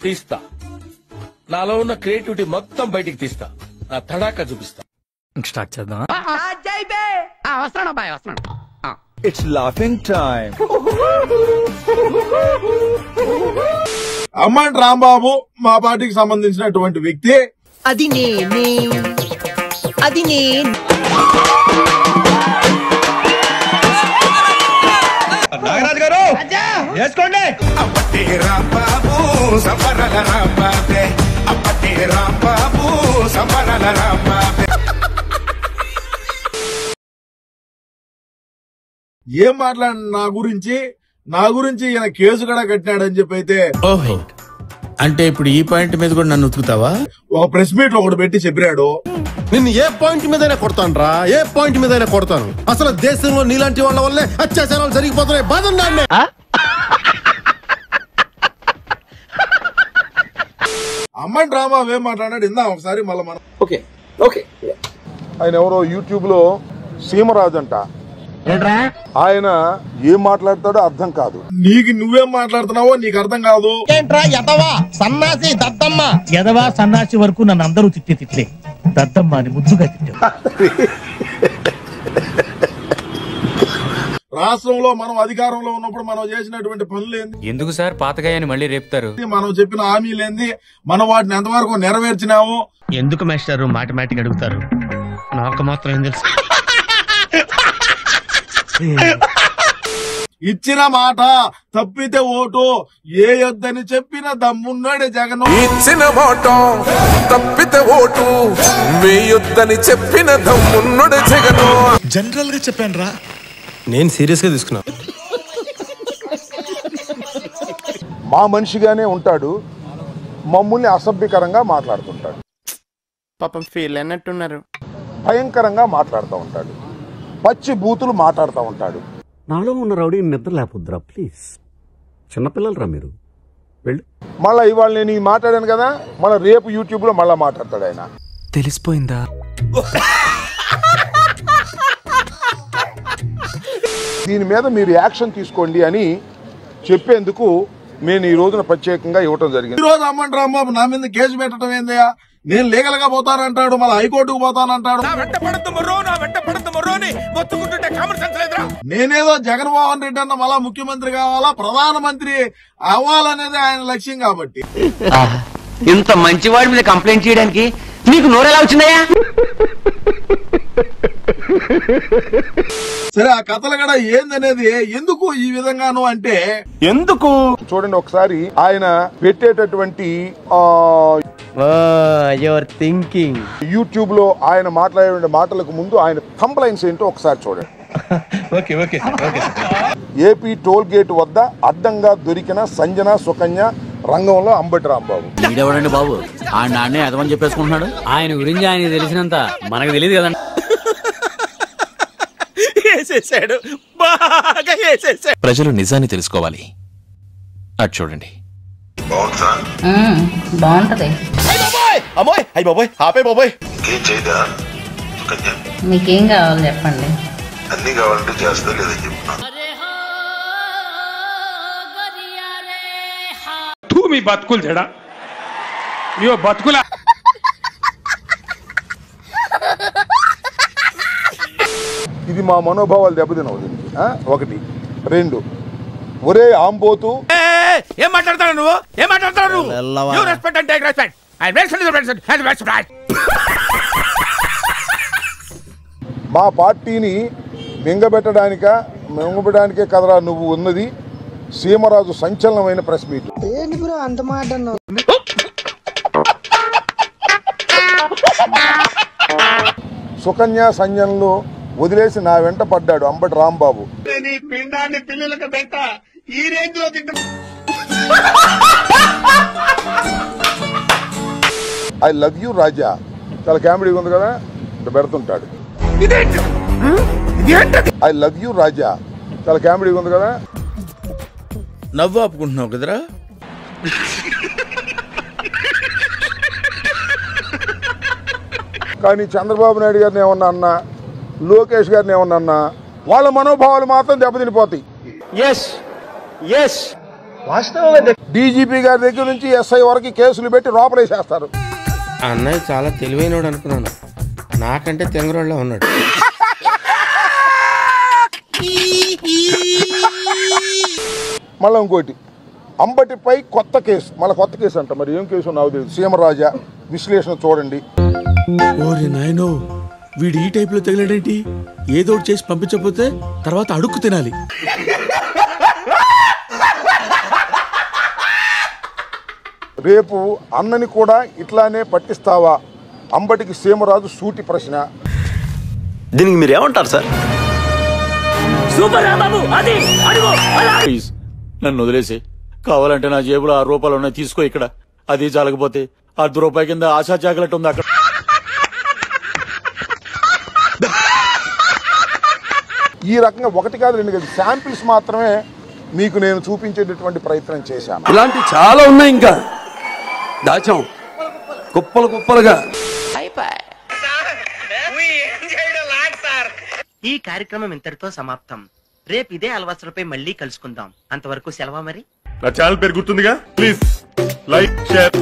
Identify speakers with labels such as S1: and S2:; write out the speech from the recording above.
S1: తీస్తా, నాలో ఉన్న క్రియేటివిటీ మొత్తం బయటికి తీస్తా, నా తడాకా చూపిస్తా.
S2: స్టార్ట్ చేద్దాం.
S3: It's laughing time.
S4: అమ్మంటి రాంబాబు మా పార్టీకి సంబంధించినటువంటి వ్యక్తి.
S5: అది నేనే, అది నేను.
S3: నాగరాజు గారు వేసుకోండి.
S6: అప్పటి రాంబాబు సఫరల రాంబాబే, అప్పటి రాంబాబు సఫరల రాంబాబే.
S4: ఏం మాట్లాడి నా గురించి ఈయన కేసు కూడా కట్టినాడని చెప్పి అయితే.
S1: ఓహో, అంటే ఇప్పుడు ఈ పాయింట్ మీద కూడా నన్ను ఉతుకుతావా?
S4: ఒక ప్రెస్ మీట్ ఒకటి పెట్టి చెప్పాడు,
S7: నిన్ను ఏ పాయింట్ మీదైనా కొడతాను రా, ఏ పాయింట్ మీదైనా కొడతాను. అసలు దేశంలో నీలాంటి వాళ్ళ వల్లే అత్యాచారాలు జరిగిపోతున్నాయి. బాధన్నాను.
S4: అమ్మంటి రాంబాబు ఏం మాట్లాడాడు ఇందా ఒకసారి మళ్ళీ మనం.
S8: ఆయన ఎవరో యూట్యూబ్ లో సీమరాజు అంట, ఆయన ఏం మాట్లాడతాడో అర్థం కాదు.
S4: నీకు నువ్వేం మాట్లాడుతున్నావో నీకు అర్థం కాదు.
S5: ఏంట్రా ఎదవా సన్నాసి దద్దమ్మ.
S2: ఎదవా సన్నాసి వరకు నన్ను అందరూ తిట్లే, దద్దమ్మ అని ముద్దుగా తిట్టారు.
S4: రాష్ట్రంలో మనం అధికారంలో ఉన్నప్పుడు మనం చేసినటువంటి పనులేంది,
S2: ఎందుకు సార్ పాతగాయని మళ్ళీ రేపుతారు?
S4: మనం చెప్పిన హామీలేంది, మనం వాటిని ఎంతవరకు నెరవేర్చినాము?
S2: ఎందుకు మాస్టారు మాటిమాటికి అడుగుతారు? నాకు మాత్రం ఏం తెలుసు.
S4: ఇచ్చిన మాట తప్పితే ఓటు ఏ యొద్దని చెప్పిన దమ్మున్నాడే జగన్.
S6: ఇచ్చిన మాట తప్పితే ఓటు వేయొద్దని చెప్పిన దమ్మున్నడు జగన్.
S3: జనరల్ గా చెప్పాను రా, నేను సీరియస్ గా తీసుకున్నా.
S8: మా మనిషిగానే ఉంటాడు, మమ్మల్ని అసభ్యకరంగా మాట్లాడుతుంటాడు,
S5: పాపం ఫీల్ అన్నట్టున్నారు.
S8: భయంకరంగా మాట్లాడుతూ ఉంటాడు, పచ్చి బూతులు మాట్లాడుతూ ఉంటాడు.
S9: నాలో ఉన్న రౌడీ నిద్ర లేకపోద్దురా ప్లీజ్. చిన్నపిల్లలరా మీరు, వెళ్ళు.
S8: మళ్ళీ ఇవాళ నేను ఇది మాట్లాడాను కదా, మళ్ళీ రేపు యూట్యూబ్ లో మళ్ళా మాట్లాడతాడు ఆయన.
S9: తెలిసిపోయిందా?
S8: దీని మీద మీరు యాక్షన్ తీసుకోండి అని చెప్పేందుకు నేను ఈ రోజున ప్రత్యేకంగా ఇవ్వటం జరిగింది.
S4: ఈ రోజు అమ్మంటి రాంబాబు నా మీద కేసు పెట్టడం ఏందయ్యా? నేను లీగల్ గా పోతానంటాడు, మళ్ళీ హైకోర్టుకు పోతానంటాడు. నేనేదో జగన్మోహన్ రెడ్డి అన్న మళ్ళా ముఖ్యమంత్రి కావాలా, ప్రధానమంత్రి అవ్వాలనేది ఆయన లక్ష్యం. కాబట్టి
S5: ఇంత మంచివాడి మీద కంప్లైంట్ చేయడానికి నీకు నోరెలా వచ్చిందయ్యా?
S4: సరే, ఆ కథలు కూడా ఏందనేది ఎందుకు ఈ విధంగాను అంటే
S8: ఎందుకు చూడండి ఒకసారి ఆయన పెట్టేటటువంటి
S5: థింకింగ్
S8: యూట్యూబ్ లో ఆయన మాట్లాడే మాటలకు ముందు ఆయన కంప్లైంట్స్ ఏంటో ఒకసారి చూడండి. ఏపీ టోల్ గేట్ వద్ద అడ్డంగా దొరికిన సంజన సుకన్య రంగంలో అంబటి రాంబాబు.
S2: వీడెవడండి బాబు? ఆ నాన్నే అదమని చెప్పేసుకుంటున్నాడు. ఆయన గురించి ఆయన తెలిసినంత మనకు తెలియదు కదండి.
S10: ప్రజలు నిజాన్ని తెలుసుకోవాలి. అటు చూడండి.
S11: బాగుంటది. మీకేం కావాలి చెప్పండి.
S6: అన్ని కావాలంటే చేస్తా లేదని చెప్పిన
S1: మీ బతుకులు చెడా, మీ బతుకుల.
S8: ఇది మా మనోభావాలు దెబ్బతినవు దీనికి. ఒకటి, రెండు, ఒరే ఆంబోతు
S1: ఏం మాట్లాడతాడు నువ్వు? ఏం మాట్లాడతాడు నువ్వు?
S8: మా పార్టీని మింగబెట్టడానికే కదరా నువ్వు ఉన్నది. సీమరాజు సంచలనమైన ప్రెస్ మీట్.
S5: అంత మాట
S8: సుకన్య సంజనలు వదిలేసి నా వెంట పడ్డాడు Ambati Rambabu. I love you Raja, చాలా కామెడీగా ఉంది కదా, పెడుతుంటాడు. ఐ లవ్ యూ రాజా, చాలా కామెడీగా ఉంది కదా.
S1: నవ్వు ఆపుకుంటున్నావు కదరా.
S8: కానీ చంద్రబాబు నాయుడు గారిని ఏమన్నా అన్నా, లోకేష్ గారిని ఏమన్నా అన్నా, వాళ్ళ మనోభావాలు మాత్రం దెబ్బతినిపోతాయి. డీజీపీ గారి దగ్గర నుంచి ఎస్ఐ వరకు కేసులు పెట్టి లోపలేసేస్తారు.
S3: అన్నయ్య చాలా తెలివైనడు అనుకున్నాను, నాకంటే తెంగరోళ్ళ ఉన్నాడు.
S8: మళ్ళీ ఇంకోటి, అంబటిపై కొత్త కేసు, మళ్ళీ కొత్త కేసు అంట. మరి ఏం కేసు నాకు తెలియదు. సీమరాజా విశ్లేషణ చూడండి.
S1: ఓరి నాయనో, వీడు ఈ టైప్ లో తగిలాడేంటి? ఏదో ఒకటి చేసి పంపించకపోతే తర్వాత అడుక్కు తినాలి.
S8: రేపు అన్నని కూడా ఇట్లానే పట్టిస్తావా? అంబటికి సీమరాజు సూటి ప్రశ్న.
S3: దీనికి మీరు ఏమంటారు సార్?
S2: ప్లీజ్ నన్ను వదిలేసి, కావాలంటే నా జేబులో 6 రూపాయలు ఉన్నాయి, తీసుకో. ఇక్కడ అది చాలకపోతే 10 రూపాయల కింద ఆశా చాకలెట్ ఉంది అక్కడ.
S8: ఈ రకంగా 1 కాదు 2 కాదు, శాంపిల్స్ మాత్రమే మీకు నేను చూపించేటటువంటి ప్రయత్నం చేశాను.
S1: ఇలాంటి చాలా ఉన్నాయి, ఇంకా దాచాం కుప్పలు కుప్పలుగా.
S5: ఈ కార్యక్రమం ఇంతటితో సమాప్తం. రేపు ఇదే అలవాసులపై మళ్ళీ కలుసుకుందాం. అంతవరకు సెలవా మరి.
S6: నా ఛానల్ పేరు గుర్తుందిగా, ప్లీజ్ లైక్ షేర్